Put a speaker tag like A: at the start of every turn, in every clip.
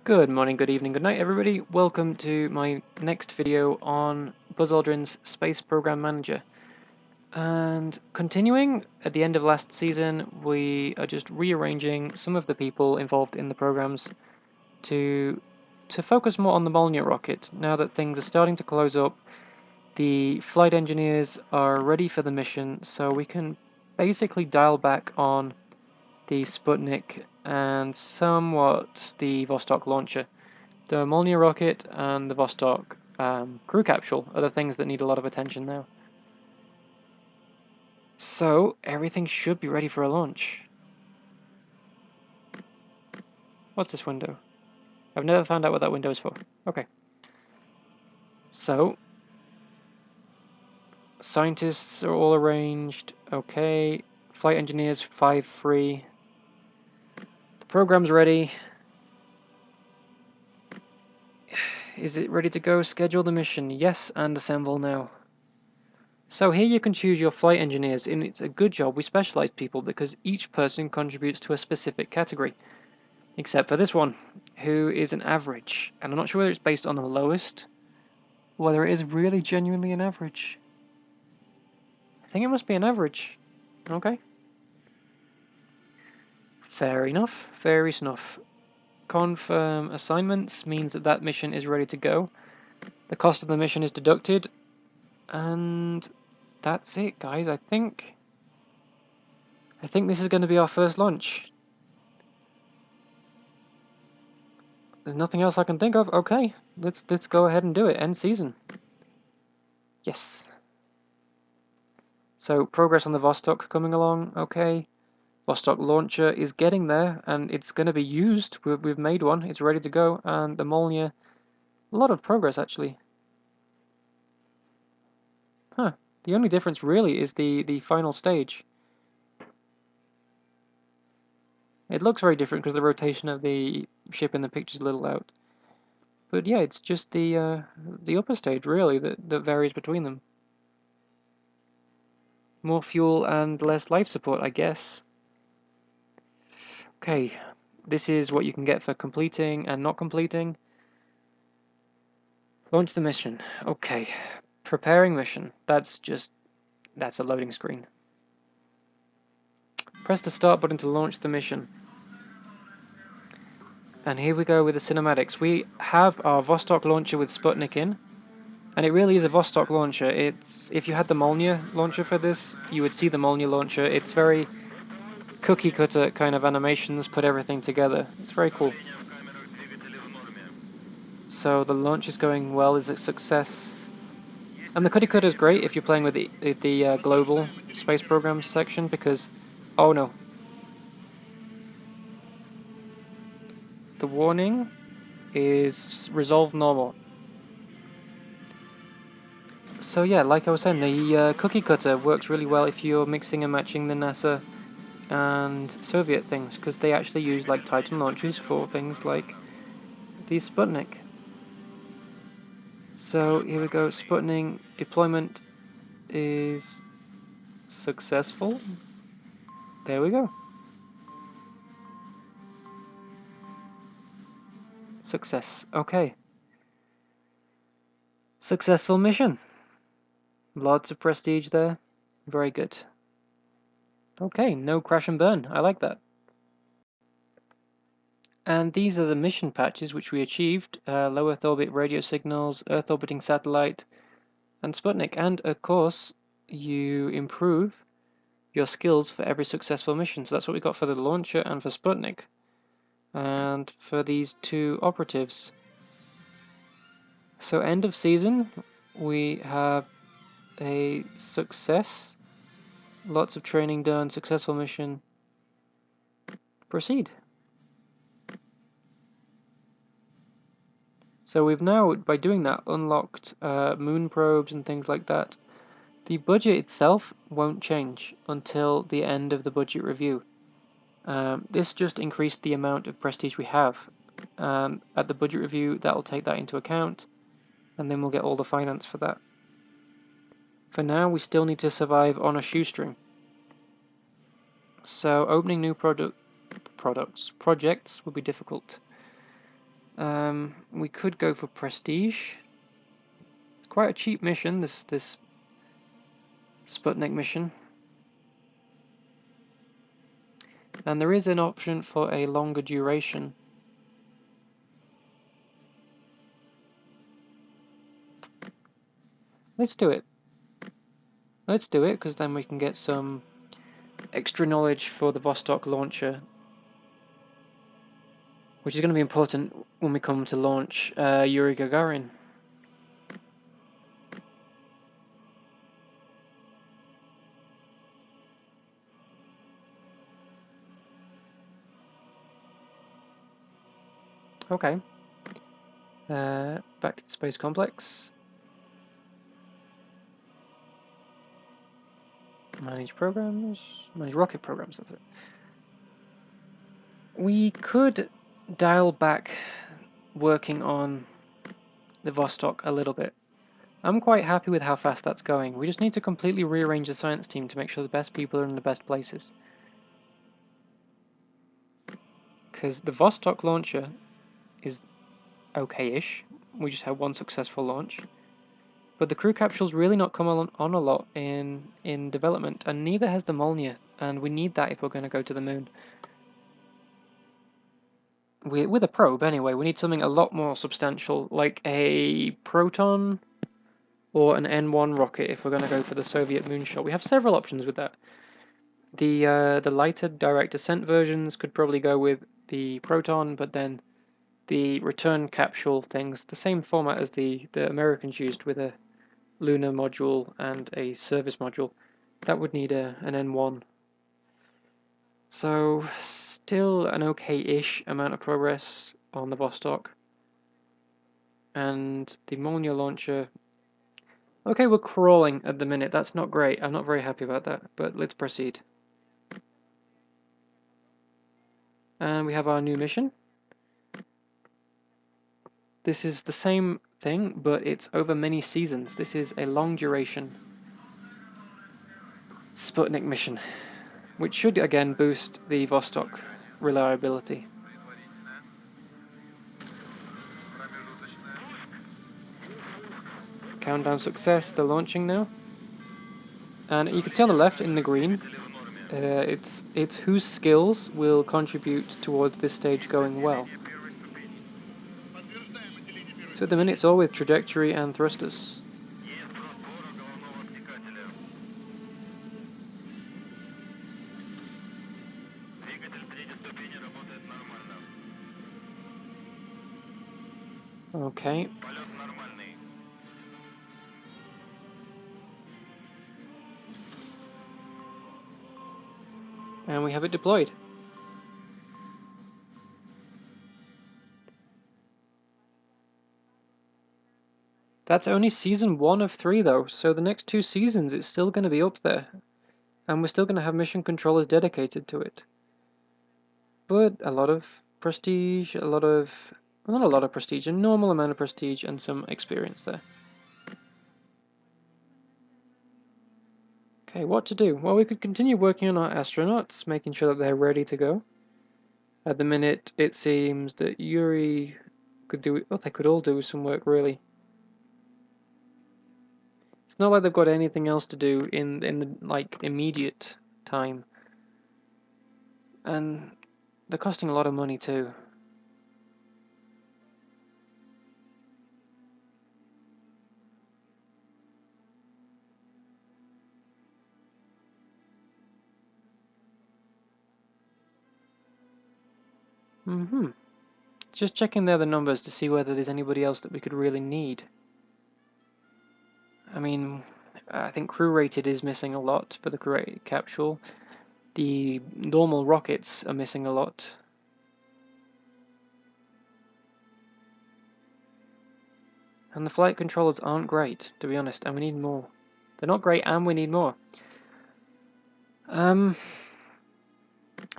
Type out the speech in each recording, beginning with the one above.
A: Good morning, good evening, good night, everybody. Welcome to my next video on Buzz Aldrin's Space Program Manager. And continuing at the end of last season, we are just rearranging some of the people involved in the programs to focus more on the Molniya rocket. Now that things are starting to close up, the flight engineers are ready for the mission, so we can basically dial back on the Sputnik and somewhat the Vostok launcher. The Molniya rocket and the Vostok crew capsule are the things that need a lot of attention now. So, everything should be ready for a launch. What's this window? I've never found out what that window is for. Okay. So, scientists are all arranged. Okay. Flight engineers, 5 free. The program's ready. Is it ready to go? Schedule the mission. Yes, and assemble now. So here you can choose your flight engineers, and it's a good job we specialize people because each person contributes to a specific category. Except for this one, who is an average. And I'm not sure whether it's based on the lowest, or whether it is really genuinely an average. I think it must be an average. Okay. Fair enough. Fair enough. Confirm assignments means that that mission is ready to go. The cost of the mission is deducted. And that's it, guys. I think this is going to be our first launch. There's nothing else I can think of. Okay, let's go ahead and do it. End season. Yes. So progress on the Vostok coming along. Okay. Vostok launcher is getting there, and it's going to be used. We've made one. It's ready to go, and the Molniya. A lot of progress actually. Huh. The only difference really is the final stage. It looks very different because the rotation of the ship in the picture is a little out. But yeah, it's just the upper stage really that varies between them. More fuel and less life support, I guess. Okay, this is what you can get for completing and not completing. Launch the mission. Okay, preparing mission. That's a loading screen. Press the start button to launch the mission. And here we go with the cinematics. We have our Vostok launcher with Sputnik in. And it really is a Vostok launcher. If you had the Molniya launcher for this, you would see the Molniya launcher. It's very cookie cutter kind of animations, put everything together. It's very cool. So the launch is going well, is a success. And the cookie cutter is great if you're playing with the global space programs section because, oh no. The warning is resolved normal. So yeah, like I was saying, the cookie cutter works really well if you're mixing and matching the NASA and Soviet things, because they actually use like Titan launchers for things like the Sputnik. So here we go, Sputnik deployment is successful. There we go. Success. Okay. Successful mission. Lots of prestige there. Very good. Okay, no crash and burn. I like that. And these are the mission patches which we achieved. Low Earth orbit radio signals, Earth orbiting satellite, and Sputnik. And of course, you improve your skills for every successful mission. So that's what we got for the launcher and for Sputnik. And for these two operatives. So end of season, we have a success. Lots of training done, successful mission. Proceed. So we've now, by doing that, unlocked moon probes and things like that. The budget itself won't change until the end of the budget review. This just increased the amount of prestige we have. At the budget review, that will take that into account, and then we'll get all the finance for that. For now, we still need to survive on a shoestring. So opening new projects will be difficult. We could go for prestige. It's quite a cheap mission, this Sputnik mission. And there is an option for a longer duration. Let's do it. Let's do it, because then we can get some extra knowledge for the Vostok launcher, which is going to be important when we come to launch Yuri Gagarin. Okay. Back to the space complex. Manage programs. Manage rocket programs, that's it. We could dial back working on the Vostok a little bit. I'm quite happy with how fast that's going. We just need to completely rearrange the science team to make sure the best people are in the best places. Because the Vostok launcher is okay-ish. We just had one successful launch. But the crew capsule's really not come on a lot in development, and neither has the Molniya, and we need that if we're going to go to the moon. With a probe, anyway, we need something a lot more substantial, like a Proton or an N1 rocket if we're going to go for the Soviet moonshot. We have several options with that. The lighter direct descent versions could probably go with the Proton, but then the return capsule things, the same format as the Americans used with a lunar module and a service module, that would need an N1. So still an okay-ish amount of progress on the Vostok. And the Molniya launcher, okay, we're crawling at the minute. That's not great. I'm not very happy about that, but let's proceed. And we have our new mission. This is the same thing, but it's over many seasons. This is a long duration Sputnik mission, which should again boost the Vostok reliability. Countdown success, they're launching now. And you can see on the left in the green, it's whose skills will contribute towards this stage going well. So at the minute it's all with trajectory and thrusters. Okay. And we have it deployed. That's only season 1 of 3 though, so the next 2 seasons it's still going to be up there. And we're still going to have mission controllers dedicated to it. But a lot of prestige, not a lot of prestige, a normal amount of prestige and some experience there. Okay, what to do? Well, we could continue working on our astronauts, making sure that they're ready to go. At the minute, it seems that Yuri could do it. Oh, they could all do some work, really. It's not like they've got anything else to do in the like immediate time, and they're costing a lot of money too. Just checking the other numbers to see whether there's anybody else that we could really need. I mean, I think crew rated is missing a lot for the crew rated capsule. The normal rockets are missing a lot. And the flight controllers aren't great, to be honest, and we need more. They're not great and we need more.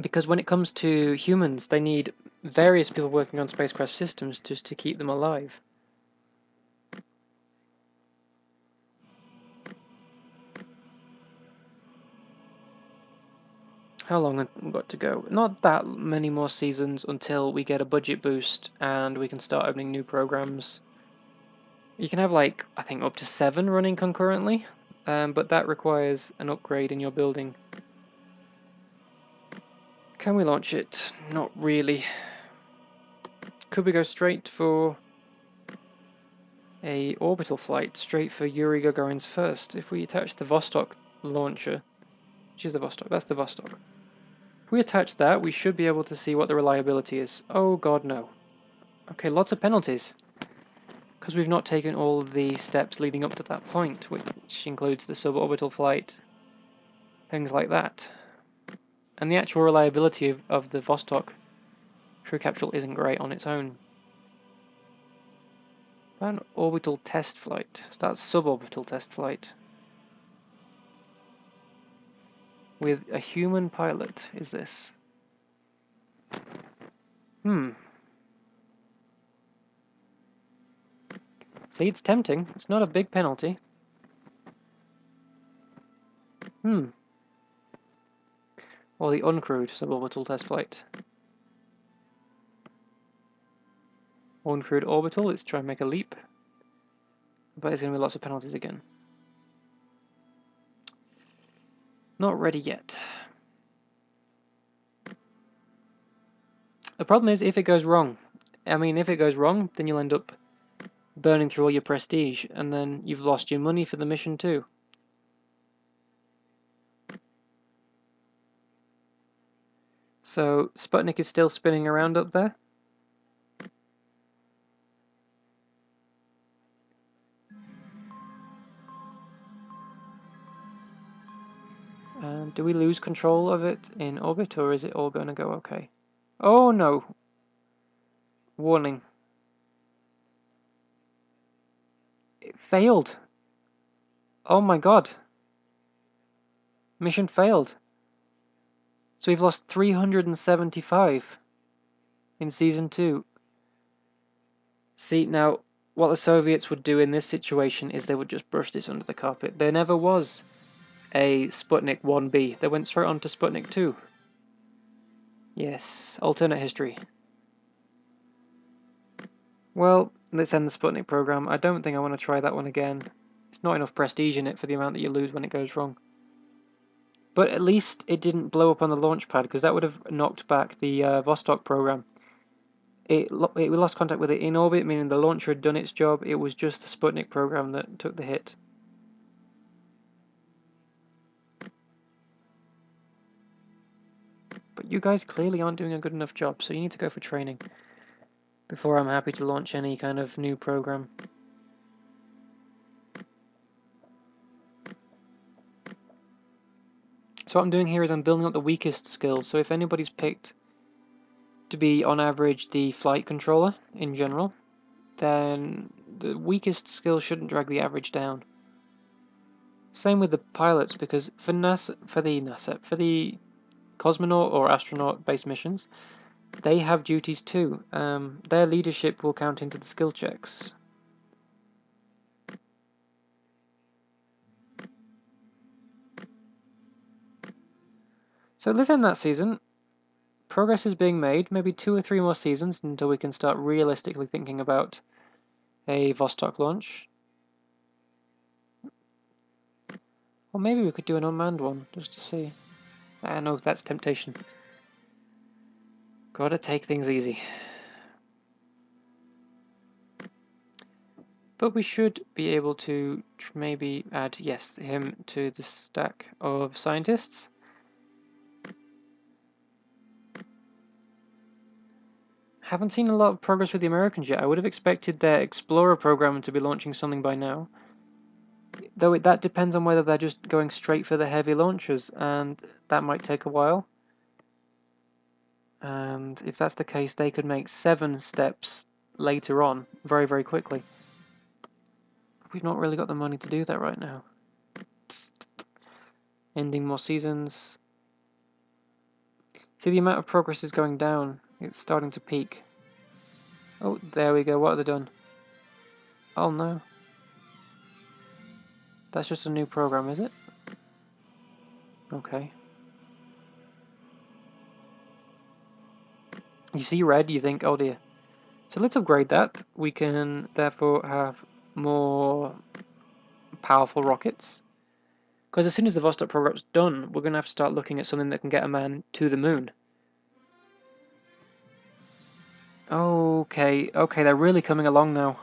A: Because when it comes to humans, they need various people working on spacecraft systems just to keep them alive. How long have we got to go? Not that many more seasons until we get a budget boost and we can start opening new programs. You can have like, I think up to 7 running concurrently, but that requires an upgrade in your building. Can we launch it? Not really. Could we go straight for a orbital flight, straight for Yuri Gagarin's first? If we attach the Vostok launcher, which is the Vostok, that's the Vostok. If we attach that, we should be able to see what the reliability is. Oh god, no. Okay, lots of penalties. Because we've not taken all the steps leading up to that point, which includes the suborbital flight, things like that. And the actual reliability of the Vostok crew capsule isn't great on its own. An orbital test flight. That's suborbital test flight. With a human pilot, is this? See, it's tempting. It's not a big penalty. Or the uncrewed suborbital test flight. Uncrewed orbital, let's try and make a leap. But there's going to be lots of penalties again. Not ready yet. The problem is if it goes wrong. I mean, if it goes wrong, then you'll end up burning through all your prestige, and then you've lost your money for the mission too. So, Sputnik is still spinning around up there. Do we lose control of it in orbit, or is it all going to go okay? Oh no! Warning. It failed! Oh my god! Mission failed. So we've lost 375 in Season 2. See, now, what the Soviets would do in this situation is they would just brush this under the carpet. There never was a Sputnik 1B. They went straight on to Sputnik 2. Yes, alternate history. Well, let's end the Sputnik program. I don't think I want to try that one again. It's not enough prestige in it for the amount that you lose when it goes wrong. But at least it didn't blow up on the launch pad, because that would have knocked back the Vostok program. We lost contact with it in orbit, meaning the launcher had done its job. It was just the Sputnik program that took the hit. But you guys clearly aren't doing a good enough job, so you need to go for training before I'm happy to launch any kind of new program. So what I'm doing here is I'm building up the weakest skills. So if anybody's picked to be on average the flight controller in general, then the weakest skill shouldn't drag the average down. Same with the pilots, because for the cosmonaut or astronaut based missions, they have duties too. Their leadership will count into the skill checks. So let's end that season. Progress is being made, maybe 2 or 3 more seasons until we can start realistically thinking about a Vostok launch. Or maybe we could do an unmanned one, just to see. Ah, no, that's temptation. Gotta take things easy. But we should be able to maybe add, yes, him to the stack of scientists. Haven't seen a lot of progress with the Americans yet. I would have expected their Explorer program to be launching something by now. Though that depends on whether they're just going straight for the heavy launchers, and that might take a while. And if that's the case, they could make 7 steps later on, very, very quickly. We've not really got the money to do that right now. Ending more seasons. See, the amount of progress is going down. It's starting to peak. Oh, there we go. What have they done? Oh no. That's just a new program, is it? Okay. You see red, you think, oh dear. So let's upgrade that. We can therefore have more powerful rockets. Because as soon as the Vostok program's done, we're going to have to start looking at something that can get a man to the moon. Okay, they're really coming along now.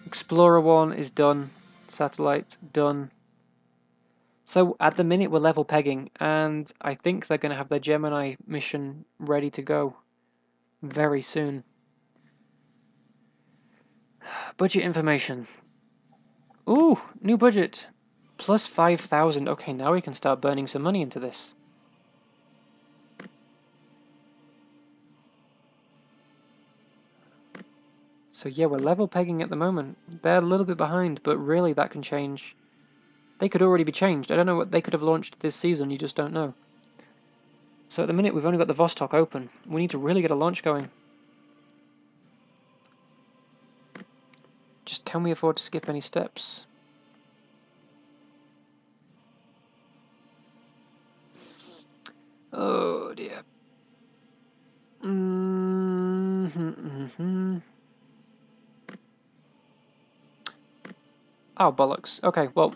A: Explorer 1 is done. Satellite, done. So at the minute we're level pegging, and I think they're going to have their Gemini mission ready to go very soon. Budget information. Ooh, new budget. Plus 5,000. Okay, now we can start burning some money into this. So yeah, we're level pegging at the moment. They're a little bit behind, but really that can change. They could already be changed. I don't know what they could have launched this season, you just don't know. So at the minute we've only got the Vostok open. We need to really get a launch going. Just can we afford to skip any steps? Oh dear. Oh bollocks. Okay, well,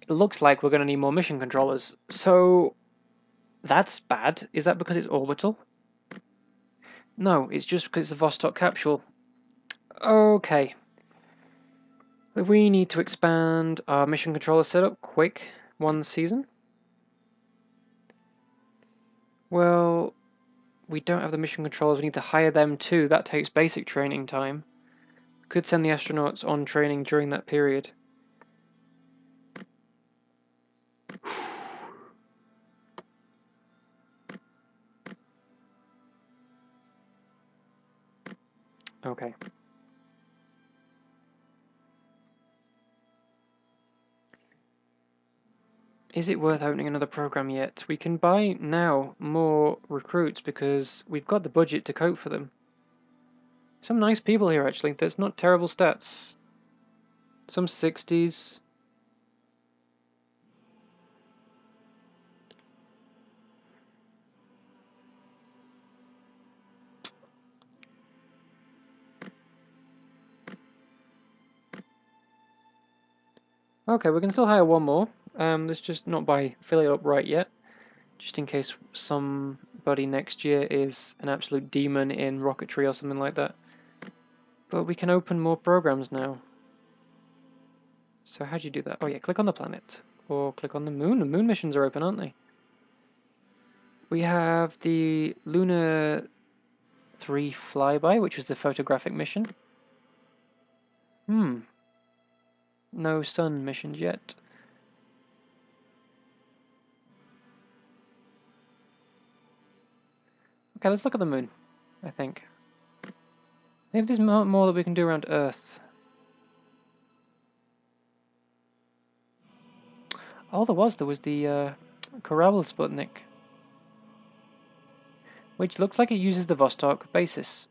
A: it looks like we're going to need more mission controllers. So that's bad. Is that because it's orbital? No, it's just because it's the Vostok capsule. Okay. We need to expand our mission controller setup quick. One season. Well, we don't have the mission controllers. We need to hire them too. That takes basic training time. Could send the astronauts on training during that period. Okay. Is it worth opening another program yet? We can buy now more recruits because we've got the budget to cope for them. Some nice people here actually. There's not terrible stats. Some 60s. Okay, we can still hire one more. Let's just not fill it up right yet. Just in case somebody next year is an absolute demon in rocketry or something like that. But we can open more programs now. So how do you do that? Oh yeah, click on the planet. Or click on the moon. The moon missions are open, aren't they? We have the Lunar 3 flyby, which was the photographic mission. No sun missions yet. Okay, let's look at the moon, I think. Maybe there's more that we can do around Earth. Oh, there was the Corral Sputnik, which looks like it uses the Vostok basis.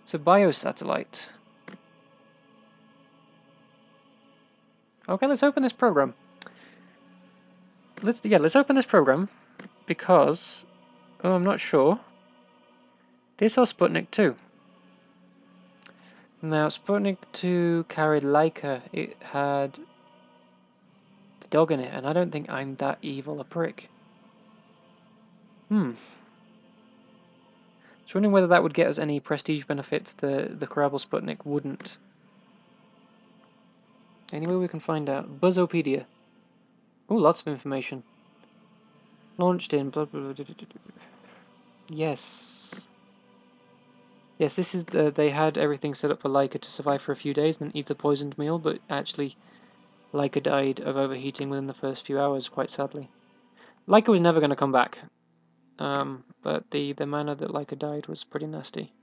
A: It's a biosatellite. Okay, let's open this program. Let's open this program because I'm not sure. This or Sputnik 2. Now Sputnik 2 carried Leica. It had the dog in it, and I don't think I'm that evil a prick. Just wondering whether that would get us any prestige benefits the Corabel Sputnik wouldn't. Anyway, we can find out. Buzzopedia. Oh, lots of information. Launched in blah, blah, blah, blah, blah. Yes. Yes, this is they had everything set up for Leica to survive for a few days and then eat a poisoned meal, but actually Leica died of overheating within the first few hours, quite sadly. Leica was never going to come back, but the manner that Leica died was pretty nasty.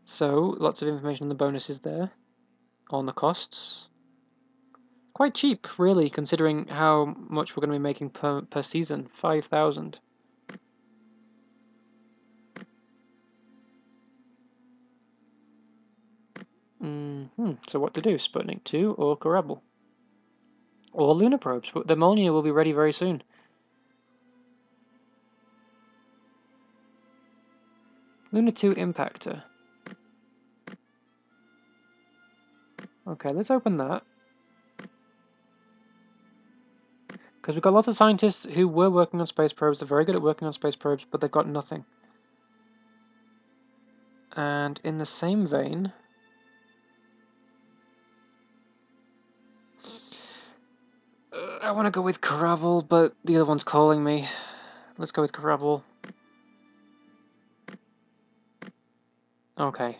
A: So, lots of information on the bonuses there, on the costs. Quite cheap, really, considering how much we're going to be making per season. 5,000. So what to do? Sputnik 2 or Korabel? Or lunar probes, but the Molniya will be ready very soon. Lunar 2 impactor. Okay, let's open that. Because we've got lots of scientists who were working on space probes, they're very good at working on space probes, but they've got nothing. And in the same vein, I want to go with Korabel, but the other one's calling me. Let's go with Korabel. Okay.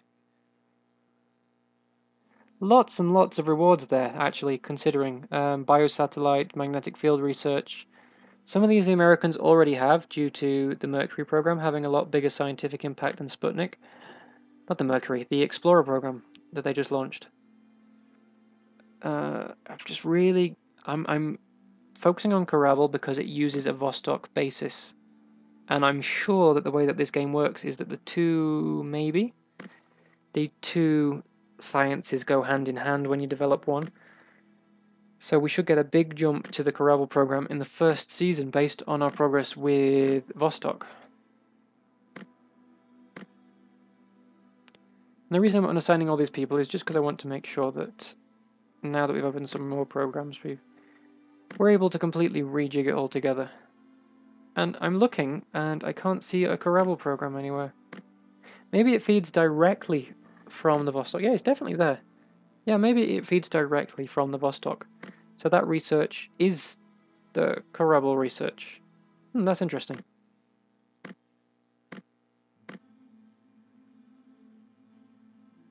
A: Lots and lots of rewards there, actually, considering biosatellite, magnetic field research. Some of these the Americans already have, due to the Mercury program having a lot bigger scientific impact than Sputnik. Not the Mercury, the Explorer program that they just launched. I've just really... I'm focusing on Korabel because it uses a Vostok basis. And I'm sure that the way that this game works is that the two sciences go hand in hand when you develop one. So we should get a big jump to the Korabel program in the first season based on our progress with Vostok. And the reason I'm unassigning all these people is just because I want to make sure that now that we've opened some more programs, we're able to completely rejig it all together. And I'm looking, and I can't see a Korabel program anywhere. Maybe it feeds directly from the Vostok. Yeah, it's definitely there. Yeah, maybe it feeds directly from the Vostok. So that research is the Korabel research. That's interesting.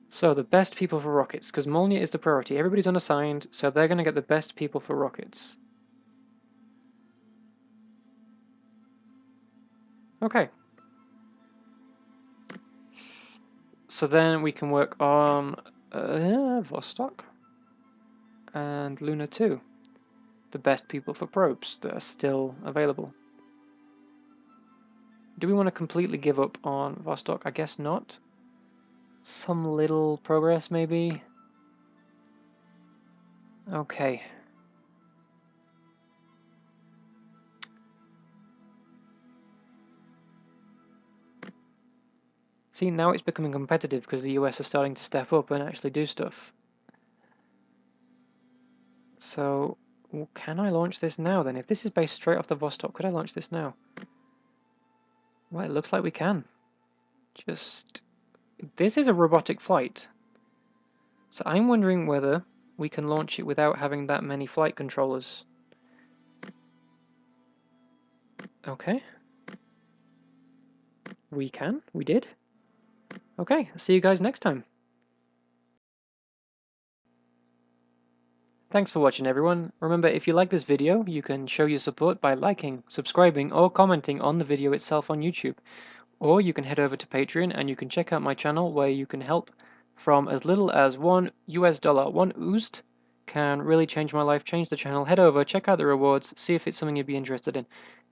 A: So the best people for rockets, because Molniya is the priority. Everybody's unassigned, so they're going to get the best people for rockets. Okay. So then we can work on Vostok and Luna 2. The best people for probes that are still available. Do we want to completely give up on Vostok? I guess not. Some little progress, maybe. Okay. See, now it's becoming competitive because the US are starting to step up and actually do stuff. So, can I launch this now then? If this is based straight off the Vostok, could I launch this now? Well, it looks like we can. This is a robotic flight. So I'm wondering whether we can launch it without having that many flight controllers. Okay. We can. We did. Okay, see you guys next time. Thanks for watching, everyone. Remember, if you like this video, you can show your support by liking, subscribing, or commenting on the video itself on YouTube. Or you can head over to Patreon and you can check out my channel where you can help from as little as $1 US. 1 oozed can really change my life, change the channel. Head over, check out the rewards, see if it's something you'd be interested in.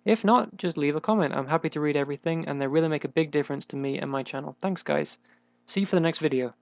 A: If not, just leave a comment. I'm happy to read everything and they really make a big difference to me and my channel. Thanks, guys. See you for the next video.